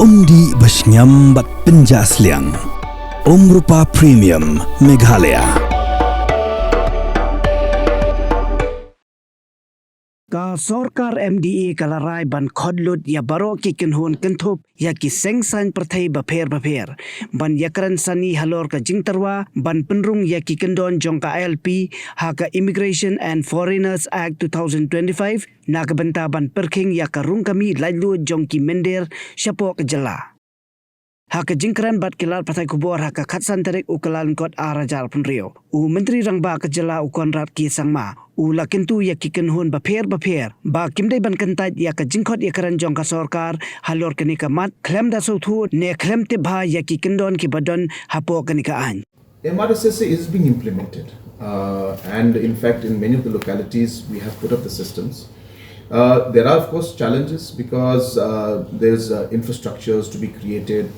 Umdi Bashnyam Bat Pinjasliang Rupa Premium Meghalaya Ka Sorkar MDA kalarai ban Khot ya baro ki Kynhun kentup ya ki sengsan perthai Bapher ban yakran sani Halor ka jingtarwa ban penrung ya ki kendon jong ka ILP ha ka Immigration and Foreigners Act 2025 na ka benta ban perking ya ka rung kami lailu jong ki mender syapo ka jela. Haka jingkran bat kilar patai kubor haka khatsan tarik ukalan kot arajal penrio. Menteri rangba kejela ukon rat ki sangma. Lakintu ya ki Kynhun Bapher ba kimdai ban kentat ya ka jingkot ya karan jong ka Sorkar Halor kenika mat klem da sothu ne klem te bha ya ki kendon ki badon hapo kenika an. MRSSA is being implemented and in fact in many of the localities we have put up the systems. There are of course challenges because there's infrastructures to be created,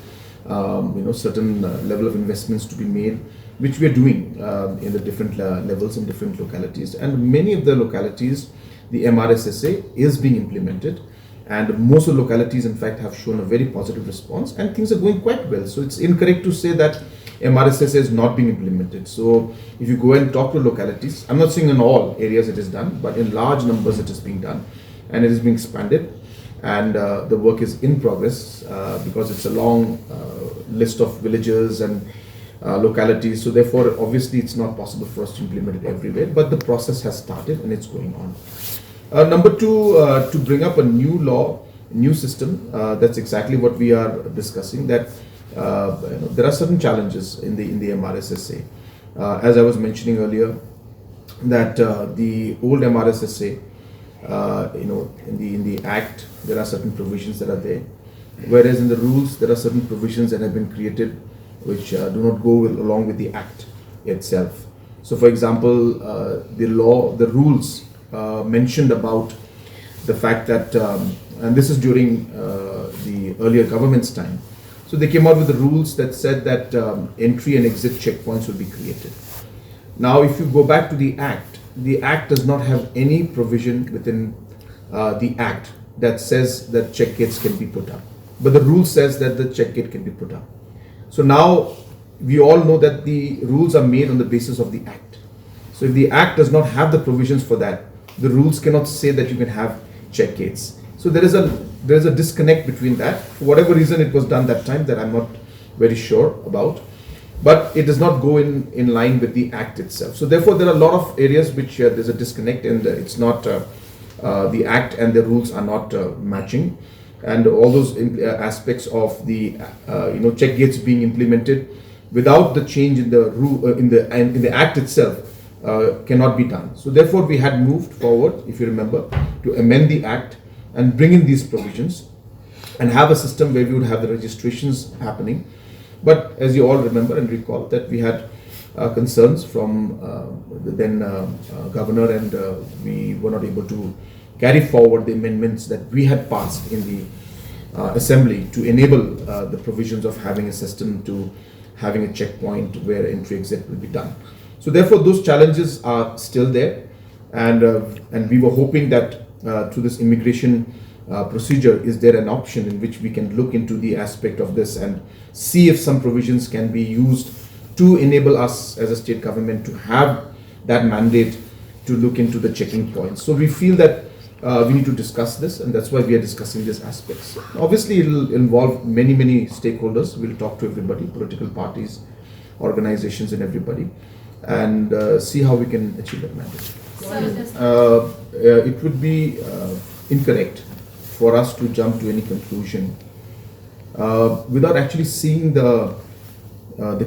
certain level of investments to be made, which we are doing in the different levels in different localities. And many of the localities, the MRSSA is being implemented, and most of the localities in fact have shown a very positive response and things are going quite well. So it's incorrect to say that MRSSA is not being implemented. So if you go and talk to localities, I'm not saying in all areas it is done, but in large numbers it is being done and it is being expanded. And the work is in progress because it's a long list of villages and localities. So therefore, obviously, it's not possible for us to implement it everywhere. But the process has started and it's going on. Number two, to bring up a new law, new system. That's exactly what we are discussing. That there are certain challenges in the MRSSA. As I was mentioning earlier, that the old MRSSA. In the Act, there are certain provisions that are there, whereas in the rules, there are certain provisions that have been created which do not go along with the Act itself. So, for example, the rules mentioned about the fact that, and this is during the earlier government's time, so they came out with the rules that said that entry and exit checkpoints will be created. Now, if you go back to the Act does not have any provision within the Act that says that check gates can be put up. But the rule says that the check gate can be put up. So now we all know that the rules are made on the basis of the Act. So if the Act does not have the provisions for that, the rules cannot say that you can have check gates. So there is a disconnect between that. For whatever reason it was done that time that I'm not very sure about. But it does not go in line with the Act itself. So therefore, there are a lot of areas which there's a disconnect and it's not, the Act and the rules are not matching. And all those aspects of the, check gates being implemented without the change in the rule, in the Act itself cannot be done. So therefore, we had moved forward, if you remember, to amend the Act and bring in these provisions and have a system where we would have the registrations happening. But as you all remember and recall that we had concerns from the then governor and we were not able to carry forward the amendments that we had passed in the assembly to enable the provisions of having a system to having a checkpoint where entry exit will be done. So therefore those challenges are still there and we were hoping that through this immigration procedure, is there an option in which we can look into the aspect of this and see if some provisions can be used to enable us as a state government to have that mandate to look into the checking points. So we feel that we need to discuss this and that's why we are discussing these aspects. Obviously, it will involve many stakeholders. We'll talk to everybody, political parties, organizations and everybody and see how we can achieve that mandate. It would be incorrect for us to jump to any conclusion without actually seeing the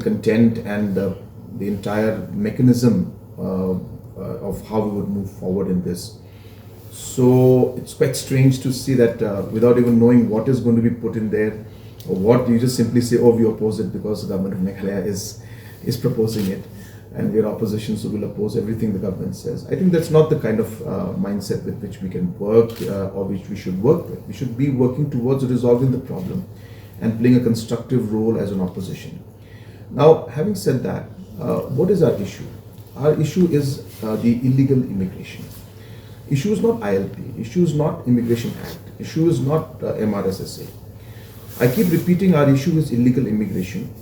content and the entire mechanism of how we would move forward in this. So it's quite strange to see that without even knowing what is going to be put in there or what, you just simply say, oh, we oppose it because the government of Meghalaya is proposing it and we're opposition, so we'll oppose everything the government says. I think that's not the kind of mindset with which we can work or which we should work with. We should be working towards resolving the problem and playing a constructive role as an opposition. Now, having said that, what is our issue? Our issue is the illegal immigration. Issue is not ILP, issue is not Immigration Act, issue is not MRSSA. I keep repeating our issue is illegal immigration,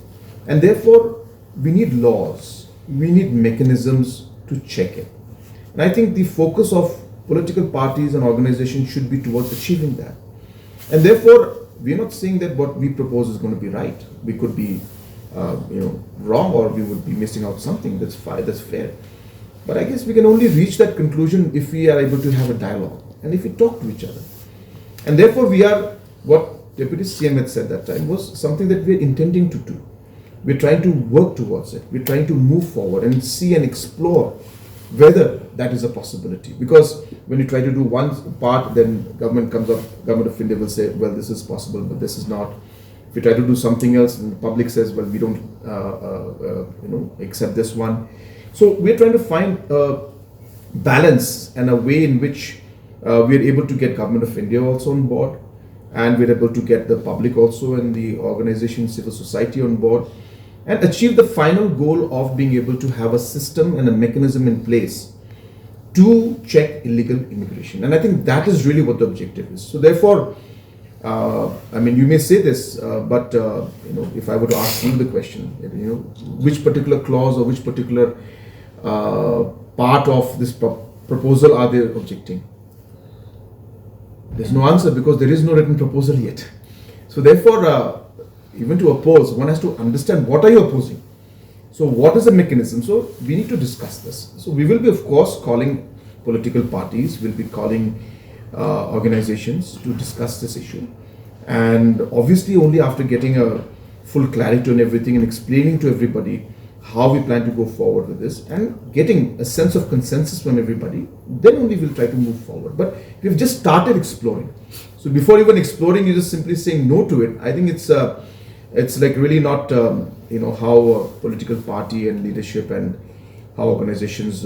and therefore we need laws, we need mechanisms to check it. And I think the focus of political parties and organizations should be towards achieving that. And therefore, we're not saying that what we propose is going to be right. We could be, wrong, or we would be missing out something that's fair. But I guess we can only reach that conclusion if we are able to have a dialogue and if we talk to each other. And therefore, what Deputy CM had said that time was something that we're intending to do. We're trying to work towards it. We're trying to move forward and see and explore whether that is a possibility. Because when you try to do one part, then government of India will say, well, this is possible, but this is not. If you try to do something else, and the public says, well, we don't accept this one. So we're trying to find a balance and a way in which we're able to get Government of India also on board, and we're able to get the public also and the organization, civil society on board, and achieve the final goal of being able to have a system and a mechanism in place to check illegal immigration. And I think that is really what the objective is. So therefore, you may say this, but if I were to ask you the question, which particular clause or which particular part of this proposal are they objecting? There's no answer, because there is no written proposal yet. So therefore, even to oppose, one has to understand what are you opposing. So what is the mechanism? So we need to discuss this. So we will be, of course, calling political parties, we'll be calling organizations to discuss this issue. And obviously only after getting a full clarity on everything and explaining to everybody how we plan to go forward with this and getting a sense of consensus from everybody, then only we'll try to move forward. But we've just started exploring. So before even exploring, you're just simply saying no to it. I think it's like really not how a political party and leadership and how organizations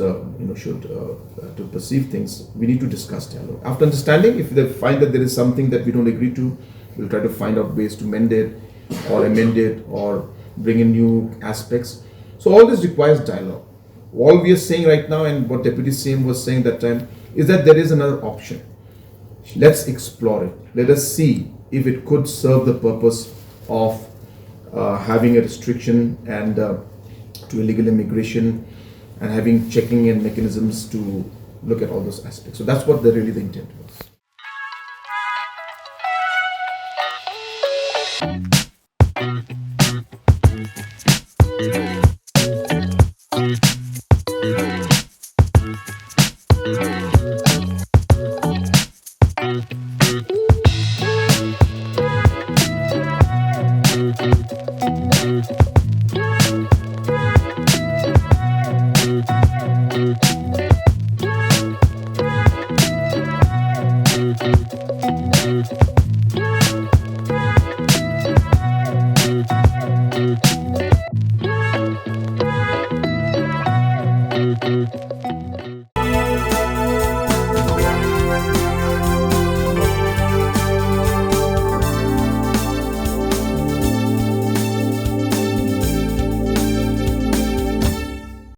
should to perceive things. We need to discuss dialogue. After understanding, if they find that there is something that we don't agree to, we'll try to find out ways to mend it or amend it or bring in new aspects. So all this requires dialogue. All we are saying right now, and what Deputy CM was saying that time, is that there is another option. Let's explore it. Let us see if it could serve the purpose of having a restriction and to illegal immigration, and having checking and mechanisms to look at all those aspects. So that's what really the intent was. Thank you.